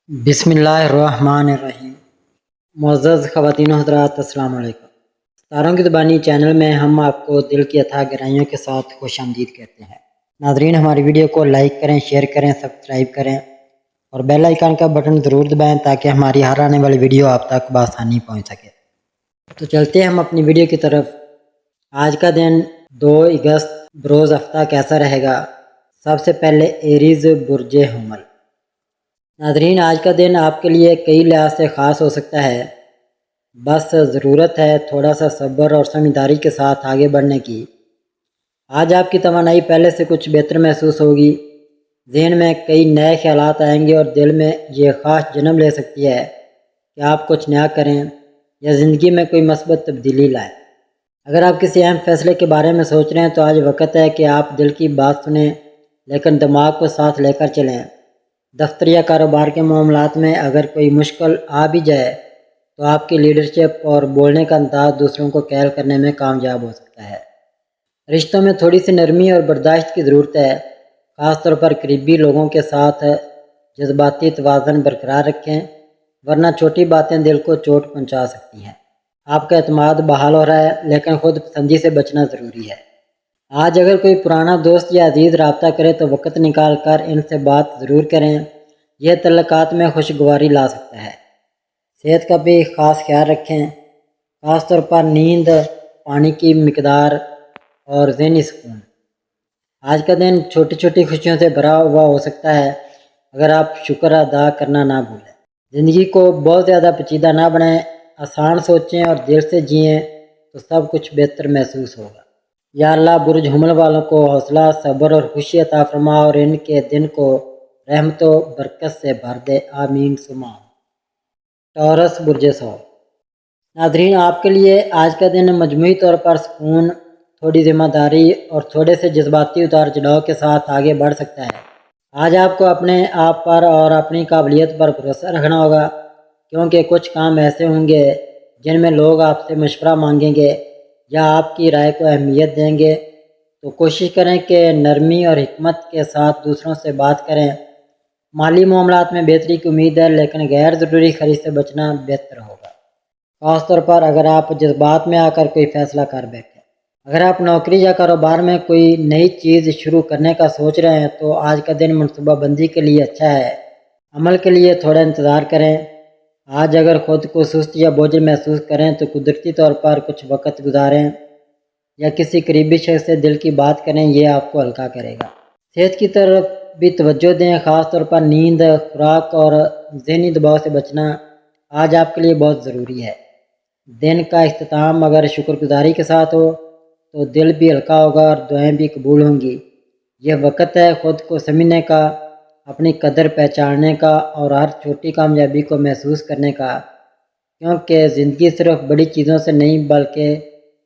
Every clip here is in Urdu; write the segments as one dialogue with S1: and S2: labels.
S1: بسم اللہ الرحمن الرحیم۔ معزز خواتین و حضرات، السلام علیکم۔ ستاروں کی زبانی چینل میں ہم آپ کو دل کی اتھاہ گہرائیوں کے ساتھ خوش آمدید کہتے ہیں۔ ناظرین، ہماری ویڈیو کو لائک کریں، شیئر کریں، سبسکرائب کریں اور بیل آئیکن کا بٹن ضرور دبائیں تاکہ ہماری ہر آنے والی ویڈیو آپ تک بآسانی پہنچ سکے۔ تو چلتے ہیں ہم اپنی ویڈیو کی طرف۔ آج کا دن 2 اگست بروز ہفتہ کیسا رہے گا؟ سب سے پہلے ایریز برج حمل۔ ناظرین، آج کا دن آپ کے لیے کئی لحاظ سے خاص ہو سکتا ہے، بس ضرورت ہے تھوڑا سا صبر اور سمجھداری کے ساتھ آگے بڑھنے کی۔ آج آپ کی توانائی پہلے سے کچھ بہتر محسوس ہوگی، ذہن میں کئی نئے خیالات آئیں گے اور دل میں یہ خواہش جنم لے سکتی ہے کہ آپ کچھ نیا کریں یا زندگی میں کوئی مثبت تبدیلی لائیں۔ اگر آپ کسی اہم فیصلے کے بارے میں سوچ رہے ہیں تو آج وقت ہے کہ آپ دل کی بات سنیں لیکن دماغ کو ساتھ لے کر چلیں۔ دفتر یا کاروبار کے معاملات میں اگر کوئی مشکل آ بھی جائے تو آپ کی لیڈرشپ اور بولنے کا انداز دوسروں کو قائل کرنے میں کامیاب ہو سکتا ہے۔ رشتوں میں تھوڑی سی نرمی اور برداشت کی ضرورت ہے، خاص طور پر قریبی لوگوں کے ساتھ جذباتی توازن برقرار رکھیں ورنہ چھوٹی باتیں دل کو چوٹ پہنچا سکتی ہیں۔ آپ کا اعتماد بحال ہو رہا ہے لیکن خود پسندی سے بچنا ضروری ہے۔ آج اگر کوئی پرانا دوست یا عزیز رابطہ کرے تو وقت نکال کر ان سے بات ضرور کریں، یہ تعلقات میں خوشگواری لا سکتا ہے۔ صحت کا بھی خاص خیال رکھیں، خاص طور پر نیند، پانی کی مقدار اور ذہنی سکون۔ آج کا دن چھوٹی چھوٹی خوشیوں سے بھرا ہوا ہو سکتا ہے، اگر آپ شکر ادا کرنا نہ بھولیں۔ زندگی کو بہت زیادہ پیچیدہ نہ بنائیں، آسان سوچیں اور دل سے جئیں تو سب کچھ بہتر محسوس ہوگا۔ یا اللہ برج حمل والوں کو حوصلہ، صبر اور خوشی عطا فرما اور ان کے دن کو رحمت و برکت سے بھر دے، آمین ثم آمین۔ ٹورس برج ثور۔ ناظرین، آپ کے لیے آج کا دن مجموعی طور پر سکون، تھوڑی ذمہ داری اور تھوڑے سے جذباتی اتار چڑھاؤ کے ساتھ آگے بڑھ سکتا ہے۔ آج آپ کو اپنے آپ پر اور اپنی قابلیت پر بھروسہ رکھنا ہوگا، کیونکہ کچھ کام ایسے ہوں گے جن میں لوگ آپ سے مشورہ مانگیں گے یا آپ کی رائے کو اہمیت دیں گے، تو کوشش کریں کہ نرمی اور حکمت کے ساتھ دوسروں سے بات کریں۔ مالی معاملات میں بہتری کی امید ہے لیکن غیر ضروری خرید سے بچنا بہتر ہوگا، خاص طور پر اگر آپ جذبات میں آ کر کوئی فیصلہ کر بیٹھیں۔ اگر آپ نوکری یا کاروبار میں کوئی نئی چیز شروع کرنے کا سوچ رہے ہیں تو آج کا دن منصوبہ بندی کے لیے اچھا ہے، عمل کے لیے تھوڑا انتظار کریں۔ آج اگر خود کو سست یا بوجھل محسوس کریں تو قدرتی طور پر کچھ وقت گزاریں یا کسی قریبی شخص سے دل کی بات کریں، یہ آپ کو ہلکا کرے گا۔ صحت کی طرف بھی توجہ دیں، خاص طور پر نیند، خوراک اور ذہنی دباؤ سے بچنا آج آپ کے لیے بہت ضروری ہے۔ دن کا اختتام اگر شکر گزاری کے ساتھ ہو تو دل بھی ہلکا ہوگا اور دعائیں بھی قبول ہوں گی۔ یہ وقت ہے خود کو سمجھنے کا، اپنی قدر پہچاننے کا اور ہر چھوٹی کامیابی کو محسوس کرنے کا، کیونکہ زندگی صرف بڑی چیزوں سے نہیں بلکہ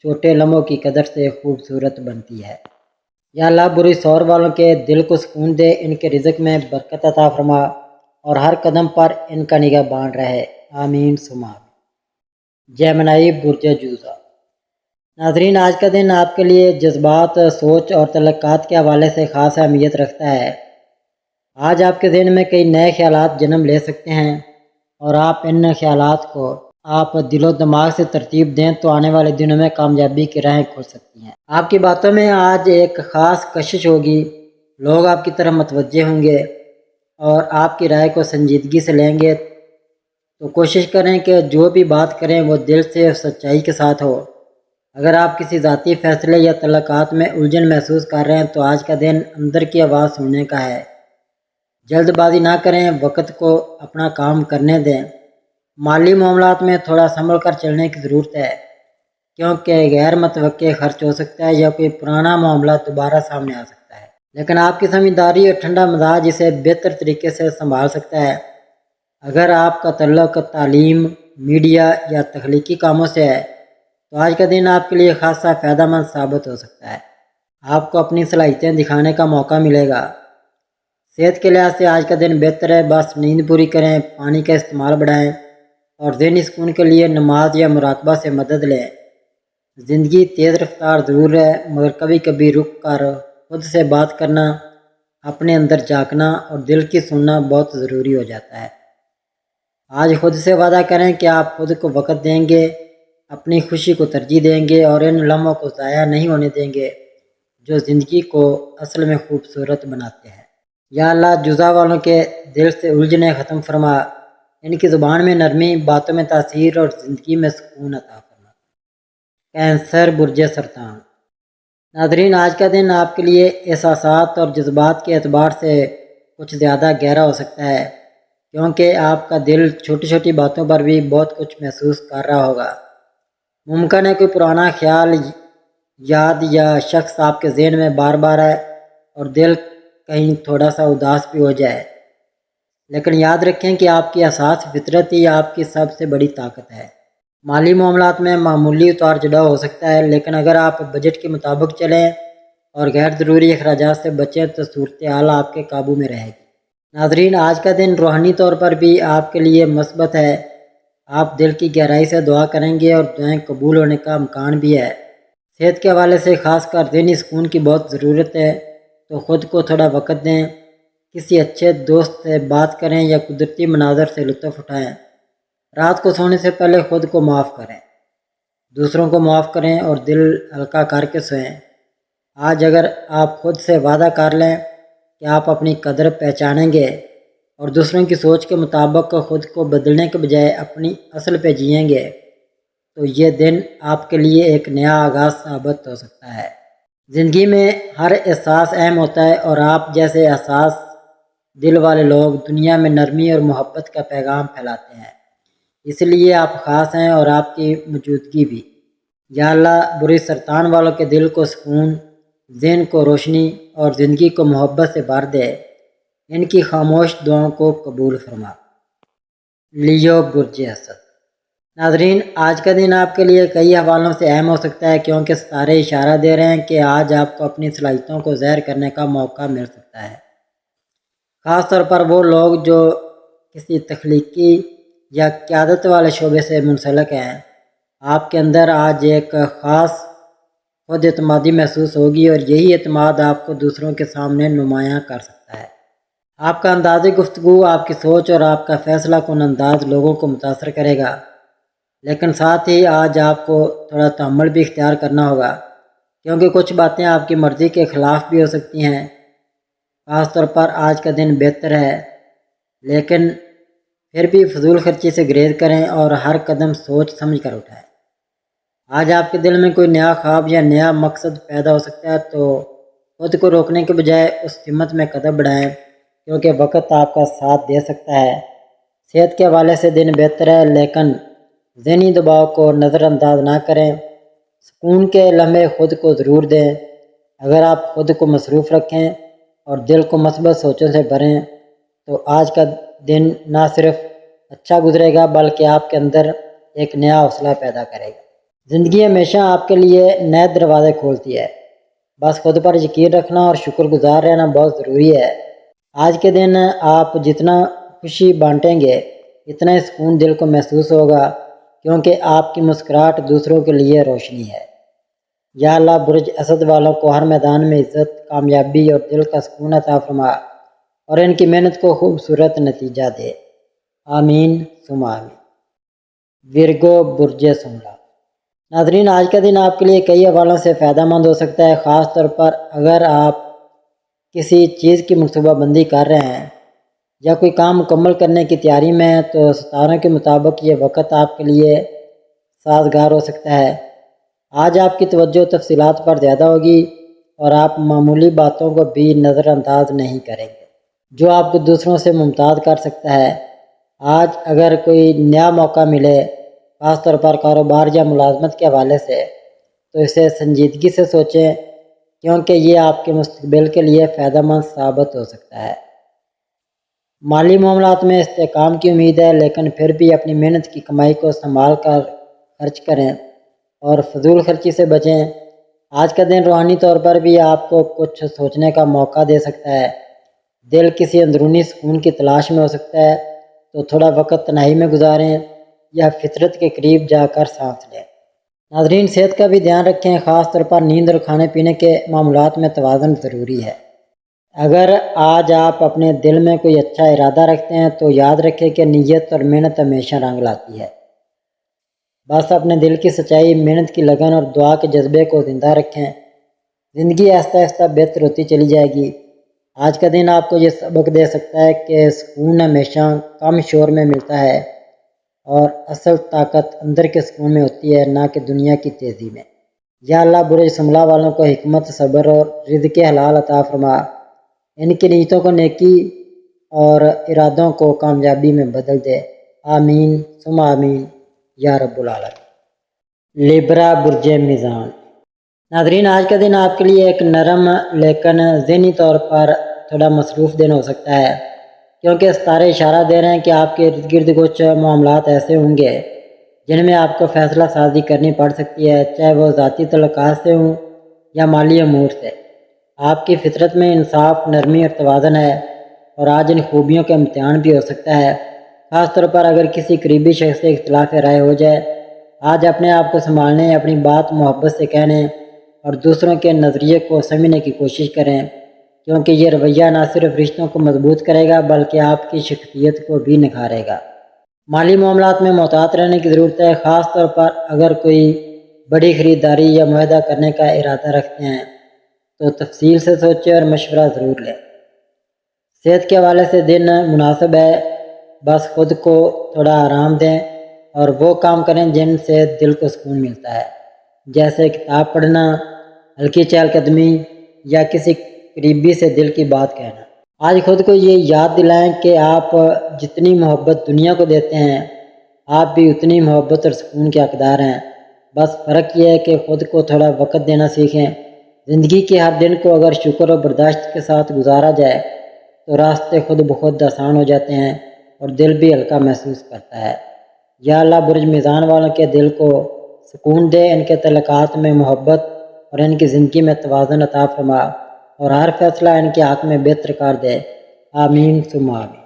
S1: چھوٹے لمحوں کی قدر سے خوبصورت بنتی ہے۔ یا اللہ برج ثور والوں کے دل کو سکون دے، ان کے رزق میں برکت عطا فرما اور ہر قدم پر ان کا نگہبان رہے، آمین ثم آمین۔ جیمنائی برج جوزا۔ ناظرین، آج کا دن آپ کے لیے جذبات، سوچ اور تعلقات کے حوالے سے خاص اہمیت رکھتا ہے۔ آج آپ کے ذہن میں کئی نئے خیالات جنم لے سکتے ہیں اور آپ ان خیالات کو دل و دماغ سے ترتیب دیں تو آنے والے دنوں میں کامیابی کی راہیں کھل سکتی ہیں۔ آپ کی باتوں میں آج ایک خاص کشش ہوگی، لوگ آپ کی طرف متوجہ ہوں گے اور آپ کی رائے کو سنجیدگی سے لیں گے، تو کوشش کریں کہ جو بھی بات کریں وہ دل سے اور سچائی کے ساتھ ہو۔ اگر آپ کسی ذاتی فیصلے یا تعلقات میں الجھن محسوس کر رہے ہیں تو آج کا دن اندر کی آواز سننے کا ہے۔ جلد بازی نہ کریں، وقت کو اپنا کام کرنے دیں۔ مالی معاملات میں تھوڑا سنبھل کر چلنے کی ضرورت ہے، کیونکہ غیر متوقع خرچ ہو سکتا ہے یا کوئی پرانا معاملہ دوبارہ سامنے آ سکتا ہے، لیکن آپ کی سمجھداری اور ٹھنڈا مزاج اسے بہتر طریقے سے سنبھال سکتا ہے۔ اگر آپ کا تعلق تعلیم، میڈیا یا تخلیقی کاموں سے ہے تو آج کا دن آپ کے لیے خاصا فائدہ مند ثابت ہو سکتا ہے، آپ کو اپنی صلاحیتیں دکھانے کا موقع ملے گا۔ صحت کے لحاظ سے آج کا دن بہتر ہے، بس نیند پوری کریں، پانی کا استعمال بڑھائیں اور ذہنی سکون کے لیے نماز یا مراقبہ سے مدد لیں۔ زندگی تیز رفتار ضرور ہے مگر کبھی کبھی رک کر خود سے بات کرنا، اپنے اندر جھانکنا اور دل کی سننا بہت ضروری ہو جاتا ہے۔ آج خود سے وعدہ کریں کہ آپ خود کو وقت دیں گے، اپنی خوشی کو ترجیح دیں گے اور ان لمحوں کو ضائع نہیں ہونے دیں گے جو زندگی کو اصل میں خوبصورت بناتے ہیں۔ یا اللہ جزا والوں کے دل سے الجھنیں ختم فرما، ان کی زبان میں نرمی، باتوں میں تاثیر اور زندگی میں سکون عطا فرما۔ کینسر برج سرطان۔ ناظرین، آج کا دن آپ کے لیے احساسات اور جذبات کے اعتبار سے کچھ زیادہ گہرا ہو سکتا ہے، کیونکہ آپ کا دل چھوٹی چھوٹی باتوں پر بھی بہت کچھ محسوس کر رہا ہوگا۔ ممکن ہے کوئی پرانا خیال، یاد یا شخص آپ کے ذہن میں بار بار آئے اور دل کہیں تھوڑا سا اداس بھی ہو جائے، لیکن یاد رکھیں کہ آپ کی حساس فطرت ہی آپ کی سب سے بڑی طاقت ہے۔ مالی معاملات میں معمولی اتار چڑھاؤ ہو سکتا ہے، لیکن اگر آپ بجٹ کے مطابق چلیں اور غیر ضروری اخراجات سے بچیں تو صورتحال آپ کے قابو میں رہے گی۔ ناظرین، آج کا دن روحانی طور پر بھی آپ کے لیے مثبت ہے۔ آپ دل کی گہرائی سے دعا کریں گے اور دعائیں قبول ہونے کا امکان بھی ہے۔ صحت کے حوالے سے خاص کر ذہنی سکون کی بہت ضرورت ہے، تو خود کو تھوڑا وقت دیں، کسی اچھے دوست سے بات کریں یا قدرتی مناظر سے لطف اٹھائیں۔ رات کو سونے سے پہلے خود کو معاف کریں، دوسروں کو معاف کریں اور دل ہلکا کر کے سوئیں۔ آج اگر آپ خود سے وعدہ کر لیں کہ آپ اپنی قدر پہچانیں گے اور دوسروں کی سوچ کے مطابق خود کو بدلنے کے بجائے اپنی اصل پہ جئیں گے تو یہ دن آپ کے لیے ایک نیا آغاز ثابت ہو سکتا ہے۔ زندگی میں ہر احساس اہم ہوتا ہے اور آپ جیسے حساس دل والے لوگ دنیا میں نرمی اور محبت کا پیغام پھیلاتے ہیں، اس لیے آپ خاص ہیں اور آپ کی موجودگی بھی۔ یا اللہ برج سرطان والوں کے دل کو سکون، ذہن کو روشنی اور زندگی کو محبت سے بھر دے۔ ان کی خاموش دعاؤں کو قبول فرما۔ لیو برج اسد۔ ناظرین، آج کا دن آپ کے لیے کئی حوالوں سے اہم ہو سکتا ہے، کیونکہ ستارے اشارہ دے رہے ہیں کہ آج آپ کو اپنی صلاحیتوں کو ظاہر کرنے کا موقع مل سکتا ہے۔ خاص طور پر وہ لوگ جو کسی تخلیقی یا قیادت والے شعبے سے منسلک ہیں، آپ کے اندر آج ایک خاص خود اعتمادی محسوس ہوگی اور یہی اعتماد آپ کو دوسروں کے سامنے نمایاں کر سکتا ہے۔ آپ کا انداز گفتگو، آپ کی سوچ اور آپ کا فیصلہ کن انداز لوگوں کو متاثر کرے گا، لیکن ساتھ ہی آج آپ کو تھوڑا تحمل بھی اختیار کرنا ہوگا، کیونکہ کچھ باتیں آپ کی مرضی کے خلاف بھی ہو سکتی ہیں۔ خاص طور پر آج کا دن بہتر ہے، لیکن پھر بھی فضول خرچی سے گریز کریں اور ہر قدم سوچ سمجھ کر اٹھائیں۔ آج آپ کے دل میں کوئی نیا خواب یا نیا مقصد پیدا ہو سکتا ہے، تو خود کو روکنے کے بجائے اس سمت میں قدم بڑھائیں، کیونکہ وقت آپ کا ساتھ دے سکتا ہے۔ صحت کے حوالے سے دن بہتر ہے، لیکن ذہنی دباؤ کو نظر انداز نہ کریں۔ سکون کے لمحے خود کو ضرور دیں۔ اگر آپ خود کو مصروف رکھیں اور دل کو مثبت سوچوں سے بھریں تو آج کا دن نہ صرف اچھا گزرے گا بلکہ آپ کے اندر ایک نیا حوصلہ پیدا کرے گا۔ زندگی ہمیشہ آپ کے لیے نئے دروازے کھولتی ہے، بس خود پر یقین رکھنا اور شکر گزار رہنا بہت ضروری ہے۔ آج کے دن آپ جتنا خوشی بانٹیں گے اتنا ہی سکون دل کو محسوس ہوگا، کیونکہ آپ کی مسکراہٹ دوسروں کے لیے روشنی ہے۔ یا اللہ برج اسد والوں کو ہر میدان میں عزت، کامیابی اور دل کا سکون عطا فرما اور ان کی محنت کو خوبصورت نتیجہ دے۔ آمین ثم آمین۔ ورگو برج سنگلا۔ ناظرین، آج کا دن آپ کے لیے کئی حوالوں سے فائدہ مند ہو سکتا ہے، خاص طور پر اگر آپ کسی چیز کی منصوبہ بندی کر رہے ہیں یا کوئی کام مکمل کرنے کی تیاری میں ہیں، تو ستاروں کے مطابق یہ وقت آپ کے لیے سازگار ہو سکتا ہے۔ آج آپ کی توجہ تفصیلات پر زیادہ ہوگی اور آپ معمولی باتوں کو بھی نظر انداز نہیں کریں گے، جو آپ کو دوسروں سے ممتاز کر سکتا ہے۔ آج اگر کوئی نیا موقع ملے، خاص طور پر کاروبار یا ملازمت کے حوالے سے، تو اسے سنجیدگی سے سوچیں، کیونکہ یہ آپ کے مستقبل کے لیے فائدہ مند ثابت ہو سکتا ہے۔ مالی معاملات میں استحکام کی امید ہے، لیکن پھر بھی اپنی محنت کی کمائی کو سنبھال کر خرچ کریں اور فضول خرچی سے بچیں۔ آج کا دن روحانی طور پر بھی آپ کو کچھ سوچنے کا موقع دے سکتا ہے۔ دل کسی اندرونی سکون کی تلاش میں ہو سکتا ہے، تو تھوڑا وقت تنہائی میں گزاریں یا فطرت کے قریب جا کر سانس لیں۔ ناظرین، صحت کا بھی دھیان رکھیں، خاص طور پر نیند اور کھانے پینے کے معاملات میں توازن ضروری ہے۔ اگر آج آپ اپنے دل میں کوئی اچھا ارادہ رکھتے ہیں تو یاد رکھیں کہ نیت اور محنت ہمیشہ رنگ لاتی ہے۔ بس اپنے دل کی سچائی، محنت کی لگن اور دعا کے جذبے کو زندہ رکھیں، زندگی آہستہ آہستہ بہتر ہوتی چلی جائے گی۔ آج کا دن آپ کو یہ سبق دے سکتا ہے کہ سکون ہمیشہ کم شور میں ملتا ہے اور اصل طاقت اندر کے سکون میں ہوتی ہے، نہ کہ دنیا کی تیزی میں۔ یا اللہ برج سنبھلا والوں کو حکمت، صبر اور رزق حلال عطا فرما، ان کی نیتوں کو نیکی اور ارادوں کو کامیابی میں بدل دے، آمین ثم آمین یا رب العالمین۔ لیبرا برج میزان۔ ناظرین، آج کا دن آپ کے لیے ایک نرم لیکن ذہنی طور پر تھوڑا مصروف دن ہو سکتا ہے، کیونکہ ستارے اشارہ دے رہے ہیں کہ آپ کے ارد گرد کچھ معاملات ایسے ہوں گے جن میں آپ کو فیصلہ سازی کرنی پڑ سکتی ہے، چاہے وہ ذاتی تعلقات سے ہوں یا مالی امور سے۔ آپ کی فطرت میں انصاف، نرمی اور توازن ہے، اور آج ان خوبیوں کا امتحان بھی ہو سکتا ہے، خاص طور پر اگر کسی قریبی شخص سے اختلاف رائے ہو جائے۔ آج اپنے آپ کو سنبھالنے، اپنی بات محبت سے کہنے اور دوسروں کے نظریے کو سمجھنے کی کوشش کریں، کیونکہ یہ رویہ نہ صرف رشتوں کو مضبوط کرے گا بلکہ آپ کی شخصیت کو بھی نکھارے گا۔ مالی معاملات میں محتاط رہنے کی ضرورت ہے، خاص طور پر اگر کوئی بڑی خریداری یا معاہدہ کرنے کا ارادہ رکھتے ہیں تو تفصیل سے سوچیں اور مشورہ ضرور لیں۔ صحت کے حوالے سے دن مناسب ہے، بس خود کو تھوڑا آرام دیں اور وہ کام کریں جن سے دل کو سکون ملتا ہے، جیسے کتاب پڑھنا، ہلکی چہل قدمی یا کسی قریبی سے دل کی بات کہنا۔ آج خود کو یہ یاد دلائیں کہ آپ جتنی محبت دنیا کو دیتے ہیں، آپ بھی اتنی محبت اور سکون کے حقدار ہیں۔ بس فرق یہ ہے کہ خود کو تھوڑا وقت دینا سیکھیں۔ زندگی کے ہر دن کو اگر شکر و برداشت کے ساتھ گزارا جائے تو راستے خود بخود آسان ہو جاتے ہیں اور دل بھی ہلکا محسوس کرتا ہے۔ یا اللہ برج میزان والوں کے دل کو سکون دے، ان کے تعلقات میں محبت اور ان کی زندگی میں توازن عطا فرما، اور ہر فیصلہ ان کے حق میں بہتر کر دے، آمین ثم آمین۔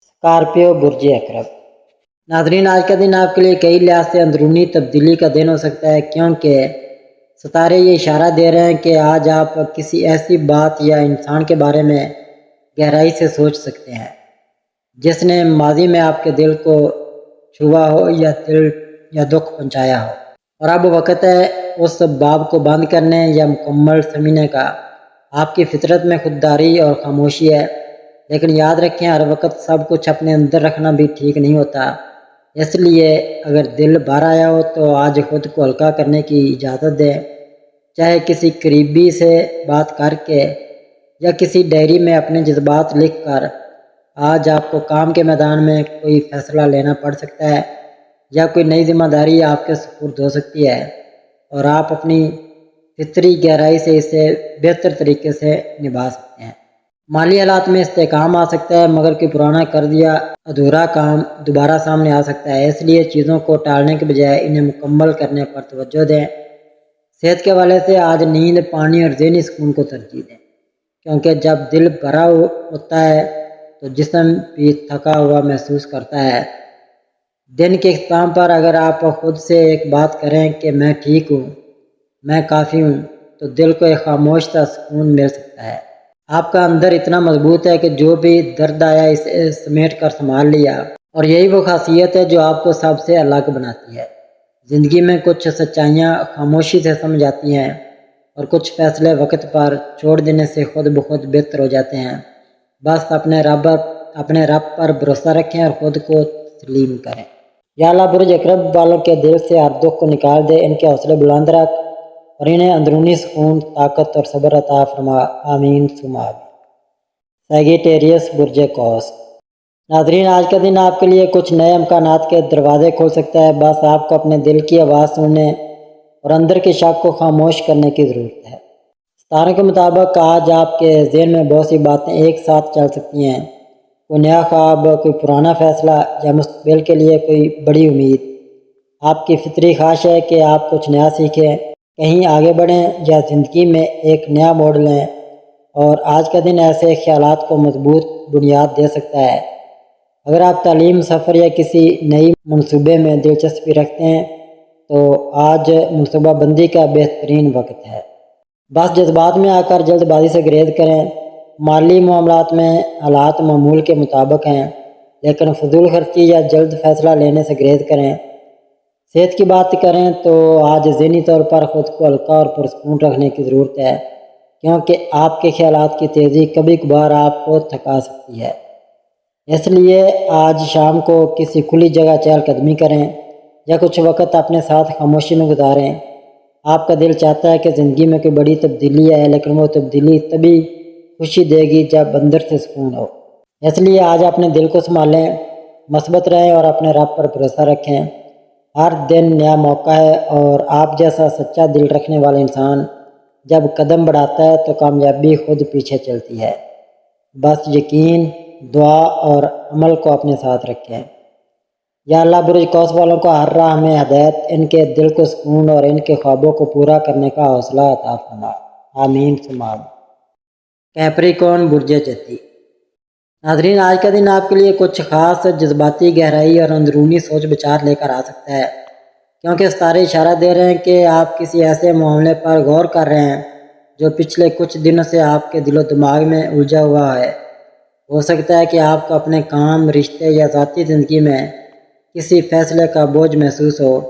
S1: اسکارپیو برج اقرب۔ ناظرین، آج کا دن آپ کے لیے کئی لحاظ سے اندرونی تبدیلی کا دن ہو سکتا ہے، کیونکہ ستارے یہ اشارہ دے رہے ہیں کہ آج آپ کسی ایسی بات یا انسان کے بارے میں گہرائی سے سوچ سکتے ہیں جس نے ماضی میں آپ کے دل کو چھوا ہو یا دکھ پہنچایا ہو، اور اب وقت ہے اس باب کو بند کرنے یا مکمل سمجھنے کا۔ آپ کی فطرت میں خودداری اور خاموشی ہے، لیکن یاد رکھیں ہر وقت سب کچھ اپنے اندر رکھنا بھی ٹھیک نہیں ہوتا۔ اس لیے اگر دل بھر آیا ہو تو آج خود کو ہلکا کرنے کی اجازت دیں، چاہے کسی قریبی سے بات کر کے یا کسی ڈائری میں اپنے جذبات لکھ کر۔ آج آپ کو کام کے میدان میں کوئی فیصلہ لینا پڑ سکتا ہے یا کوئی نئی ذمہ داری آپ کے سپرد ہو سکتی ہے، اور آپ اپنی فطری گہرائی سے اسے بہتر طریقے سے نبھا سکتے ہیں۔ مالی حالات میں استحکام آ سکتا ہے، مگر کوئی پرانا قرض یا ادھورا کام دوبارہ سامنے آ سکتا ہے، اس لیے چیزوں کو ٹالنے کے بجائے انہیں مکمل کرنے پر توجہ دیں۔ صحت کے حوالے سے آج نیند، پانی اور ذہنی سکون کو ترجیح دیں، کیونکہ جب دل بھرا ہوتا ہے تو جسم بھی تھکا ہوا محسوس کرتا ہے۔ دن کے اختتام پر اگر آپ خود سے ایک بات کریں کہ میں ٹھیک ہوں، میں کافی ہوں، تو دل کو ایک خاموش سا سکون مل سکتا ہے۔ آپ کا اندر اتنا مضبوط ہے کہ جو بھی درد آیا اسے سمیٹ کر سنبھال لیا، اور یہی وہ خاصیت ہے جو آپ کو سب سے الگ بناتی ہے۔ زندگی میں کچھ سچائیاں خاموشی سے سمجھ آتی ہیں، اور کچھ فیصلے وقت پر چھوڑ دینے سے خود بخود بہتر ہو جاتے ہیں۔ بس اپنے رب پر بھروسہ رکھیں اور خود کو تسلیم کریں۔ یا اللہ برج اقرب والوں کے دل سے ہر دکھ کو نکال دے، ان کے حوصلے بلند رکھ اور انہیں اندرونی سکون، طاقت اور صبر عطا فرما، آمین ثم آمین۔ سیگیٹیریس برج قوس۔ ناظرین، آج کا دن آپ کے لیے کچھ نئے امکانات کے دروازے کھول سکتا ہے، بس آپ کو اپنے دل کی آواز سننے اور اندر کے شک کو خاموش کرنے کی ضرورت ہے۔ ستاروں کے مطابق آج آپ کے ذہن میں بہت سی باتیں ایک ساتھ چل سکتی ہیں، کوئی نیا خواب، کوئی پرانا فیصلہ یا مستقبل کے لیے کوئی بڑی امید۔ آپ کی فطری خواہش ہے کہ آپ کچھ نیا سیکھیں، کہیں آگے بڑھیں یا زندگی میں ایک نیا موڑ لیں، اور آج کا دن ایسے خیالات کو مضبوط بنیاد دے سکتا ہے۔ اگر آپ تعلیم، سفر یا کسی نئی منصوبے میں دلچسپی رکھتے ہیں تو آج منصوبہ بندی کا بہترین وقت ہے۔ بس جذبات میں آ کر جلد بازی سے گریز کریں، مالی معاملات میں حالات معمول کے مطابق ہیں، لیکن فضول خرچی یا جلد فیصلہ لینے سے گریز کریں۔ صحت کی بات کریں تو آج ذہنی طور پر خود کو ہلکا اور پرسکون رکھنے کی ضرورت ہے، کیونکہ آپ کے خیالات کی تیزی کبھی کبھار آپ کو تھکا سکتی ہے۔ اس لیے آج شام کو کسی کھلی جگہ چہل قدمی کریں یا کچھ وقت اپنے ساتھ خاموشی میں گزاریں۔ آپ کا دل چاہتا ہے کہ زندگی میں کوئی بڑی تبدیلی آئے، لیکن وہ تبدیلی تبھی خوشی دے گی جب اندر سے سکون ہو۔ اس لیے آج اپنے دل کو سنبھالیں، مثبت رہیں اور اپنے رب پر بھروسہ رکھیں۔ ہر دن نیا موقع ہے اور آپ جیسا سچا دل رکھنے والا انسان جب قدم بڑھاتا ہے تو کامیابی خود پیچھے چلتی ہے۔ بس یقین، دعا اور عمل کو اپنے ساتھ رکھیں۔ یا اللہ برج قوس والوں کو ہر راہ میں ہدایت، ان کے دل کو سکون اور ان کے خوابوں کو پورا کرنے کا حوصلہ عطا فرما۔ آمین ثم آمین۔ کیپریکون برج جدی۔ ناظرین، آج کا دن آپ کے لیے کچھ خاص جذباتی گہرائی اور اندرونی سوچ بچار لے کر آ سکتا ہے، کیونکہ ستارے اشارہ دے رہے ہیں کہ آپ کسی ایسے معاملے پر غور کر رہے ہیں جو پچھلے کچھ دنوں سے آپ کے دل و دماغ میں الجھا ہوا ہے۔ ہو سکتا ہے کہ آپ کو اپنے کام، رشتے یا ذاتی زندگی میں کسی فیصلے کا بوجھ محسوس ہو،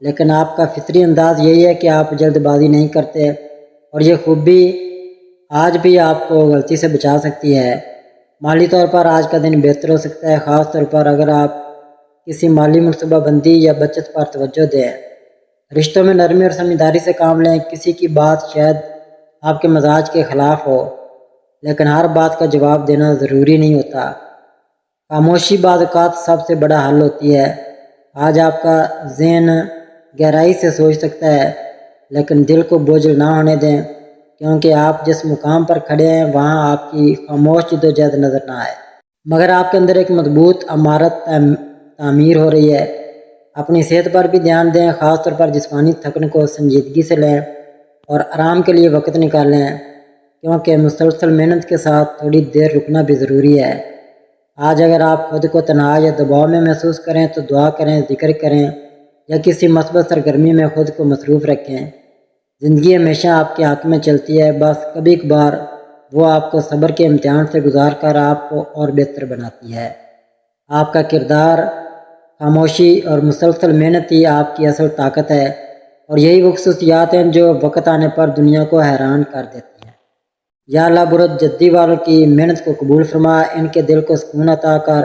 S1: لیکن آپ کا فطری انداز یہی ہے کہ آپ جلد بازی نہیں کرتے، اور یہ خوبی آج بھی آپ کو غلطی سے بچا سکتی ہے۔ مالی طور پر آج کا دن بہتر ہو سکتا ہے، خاص طور پر اگر آپ کسی مالی منصوبہ بندی یا بچت پر توجہ دیں۔ رشتوں میں نرمی اور سمجھداری سے کام لیں۔ کسی کی بات شاید آپ کے مزاج کے خلاف ہو، لیکن ہر بات کا جواب دینا ضروری نہیں ہوتا۔ خاموشی بعض اوقات سب سے بڑا حل ہوتی ہے۔ آج آپ کا ذہن گہرائی سے سوچ سکتا ہے، لیکن دل کو بوجھل نہ ہونے دیں، کیونکہ آپ جس مقام پر کھڑے ہیں وہاں آپ کی خاموش جدوجہد نظر نہ آئے، مگر آپ کے اندر ایک مضبوط عمارت تعمیر ہو رہی ہے۔ اپنی صحت پر بھی دھیان دیں، خاص طور پر جسمانی تھکن کو سنجیدگی سے لیں اور آرام کے لیے وقت نکالیں، کیونکہ مسلسل محنت کے ساتھ تھوڑی دیر رکنا بھی ضروری ہے۔ آج اگر آپ خود کو تنہا یا دباؤ میں محسوس کریں تو دعا کریں، ذکر کریں یا کسی مثبت سرگرمی میں خود کو مصروف رکھیں۔ زندگی ہمیشہ آپ کے حق میں چلتی ہے، بس کبھی کبھار وہ آپ کو صبر کے امتحان سے گزار کر آپ کو اور بہتر بناتی ہے۔ آپ کا کردار، خاموشی اور مسلسل محنت ہی آپ کی اصل طاقت ہے، اور یہی وہ خصوصیات ہیں جو وقت آنے پر دنیا کو حیران کر دیتی ہیں۔ یا اللہ برج جدی والوں کی محنت کو قبول فرما، ان کے دل کو سکون عطا کر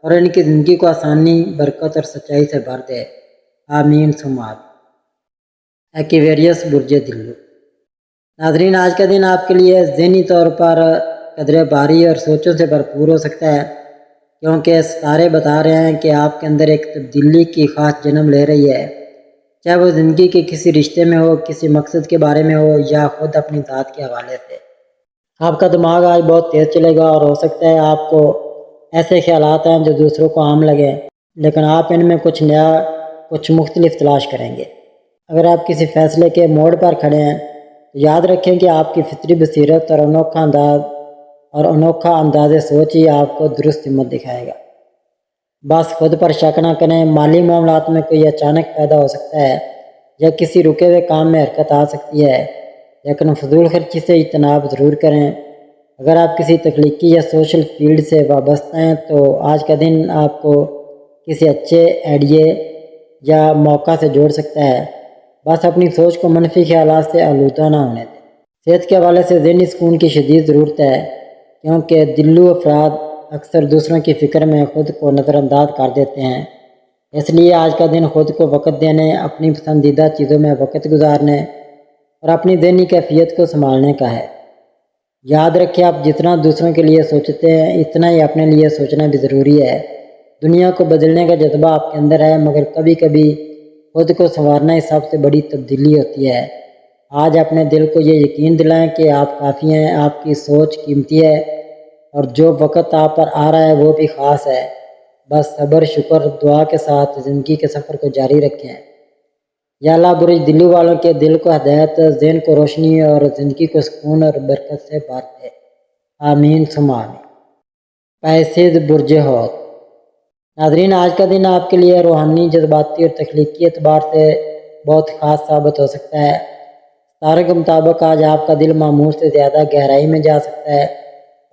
S1: اور ان کی زندگی کو آسانی، برکت اور سچائی سے بھر دے۔ آمین ثم آمین۔ ایکویریس برج دلو۔ ناظرین، آج کا دن آپ کے لیے ذہنی طور پر قدرے باری اور سوچوں سے بھرپور ہو سکتا ہے، کیونکہ ستارے بتا رہے ہیں کہ آپ کے اندر ایک تبدیلی کی خواہش جنم لے رہی ہے، چاہے وہ زندگی کے کسی رشتے میں ہو، کسی مقصد کے بارے میں ہو یا خود اپنی ذات کے حوالے سے۔ آپ کا دماغ آج بہت تیز چلے گا اور ہو سکتا ہے آپ کو ایسے خیالات ہیں جو دوسروں کو عام لگیں، لیکن آپ ان میں کچھ نیا، کچھ مختلف تلاش کریں گے۔ اگر آپ کسی فیصلے کے موڑ پر کھڑے ہیں تو یاد رکھیں کہ آپ کی فطری بصیرت اور انوکھا انداز سوچ ہی آپ کو درست ہمت دکھائے گا۔ بس خود پر شک نہ کریں۔ مالی معاملات میں کوئی اچانک فائدہ ہو سکتا ہے یا کسی رکے ہوئے کام میں حرکت آ سکتی ہے، لیکن فضول خرچی سے اجتناب ضرور کریں۔ اگر آپ کسی تخلیقی یا سوشل فیلڈ سے وابستہ ہیں تو آج کا دن آپ کو کسی اچھے آئیڈیا یا موقع سے جوڑ سکتا ہے۔ بس اپنی سوچ کو منفی خیالات سے آلودہ نہ ہونے دیں۔ صحت کے حوالے سے ذہنی سکون کی شدید ضرورت ہے، کیونکہ دلو افراد اکثر دوسروں کی فکر میں خود کو نظر انداز کر دیتے ہیں۔ اس لیے آج کا دن خود کو وقت دینے، اپنی پسندیدہ چیزوں میں وقت گزارنے اور اپنی ذہنی کیفیت کو سنبھالنے کا ہے۔ یاد رکھیں، آپ جتنا دوسروں کے لیے سوچتے ہیں اتنا ہی اپنے لیے سوچنا بھی ضروری ہے۔ دنیا کو بدلنے کا جذبہ آپ کے اندر ہے، مگر کبھی کبھی خود کو سنوارنا ہی سب سے بڑی تبدیلی ہوتی ہے۔ آج اپنے دل کو یہ یقین دلائیں کہ آپ کافی ہیں، آپ کی سوچ قیمتی ہے اور جو وقت آپ پر آ رہا ہے وہ بھی خاص ہے۔ بس صبر، شکر، دعا کے ساتھ زندگی کے سفر کو جاری رکھیں۔ یا اللہ برج دلو والوں کے دل کو ہدایت، ذہن کو روشنی اور زندگی کو سکون اور برکت سے بھر دے۔ آمین ثم آمین۔ پیسید برج حوت۔ ناظرین، آج کا دن آپ کے لیے روحانی، جذباتی اور تخلیقی اعتبار سے بہت خاص ثابت ہو سکتا ہے۔ ستاروں کے مطابق آج آپ کا دل معمول سے زیادہ گہرائی میں جا سکتا ہے،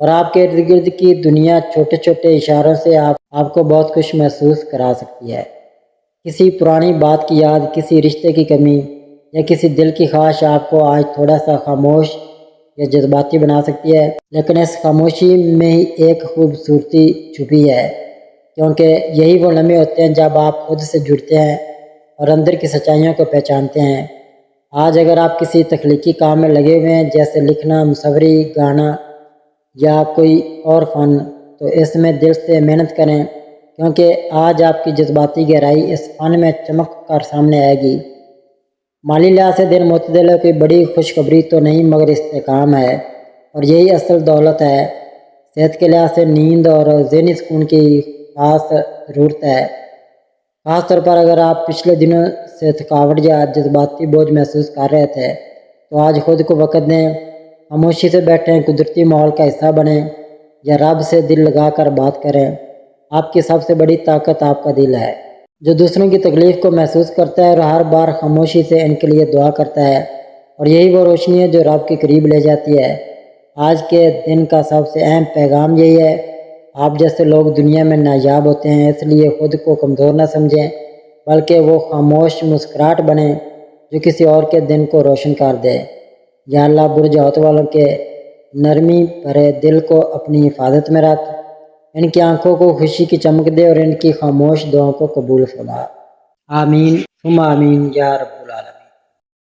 S1: اور آپ کے ارد گرد کی دنیا چھوٹے چھوٹے اشاروں سے آپ کو بہت کچھ محسوس کرا سکتی ہے۔ کسی پرانی بات کی یاد، کسی رشتے کی کمی یا کسی دل کی خواہش آپ کو آج تھوڑا سا خاموش یا جذباتی بنا سکتی ہے، لیکن اس خاموشی میں ہی ایک خوبصورتی چھپی ہے، کیونکہ یہی وہ لمحے ہوتے ہیں جب آپ خود سے جڑتے ہیں اور اندر کی سچائیوں کو پہچانتے ہیں۔ آج اگر آپ کسی تخلیقی کام میں لگے ہوئے ہیں، جیسے لکھنا، مصوری، گانا یا کوئی اور فن، تو اس میں دل سے محنت کریں، کیونکہ آج آپ کی جذباتی گہرائی اس فن میں چمک کر سامنے آئے گی۔ مالی لحاظ سے دن معتدل ہے، کوئی بڑی خوشخبری تو نہیں، مگر استحکام ہے، اور یہی اصل دولت ہے۔ صحت کے لحاظ سے نیند اور ذہنی سکون کی خاص ضرورت ہے، خاص طور پر اگر آپ پچھلے دنوں سے تھکاوٹ یا جذباتی بوجھ محسوس کر رہے تھے تو آج خود کو وقت دیں، خاموشی سے بیٹھیں، قدرتی ماحول کا حصہ بنیں یا رب سے دل لگا کر بات کریں۔ آپ کی سب سے بڑی طاقت آپ کا دل ہے، جو دوسروں کی تکلیف کو محسوس کرتا ہے اور ہر بار خاموشی سے ان کے لیے دعا کرتا ہے، اور یہی وہ روشنی ہے جو رب کے قریب لے جاتی ہے۔ آج کے دن کا سب سے اہم پیغام یہی ہے، آپ جیسے لوگ دنیا میں نایاب ہوتے ہیں، اس لیے خود کو کمزور نہ سمجھیں، بلکہ وہ خاموش مسکراہٹ بنیں جو کسی اور کے دن کو روشن کر دے۔ یا اللہ برج ہاتھ والوں کے نرمی بھرے دل کو اپنی حفاظت میں رکھ، ان کی آنکھوں کو خوشی کی چمک دے اور ان کی خاموش دعاؤں کو قبول فرما۔ آمین ثم آمین یا رب العالمین۔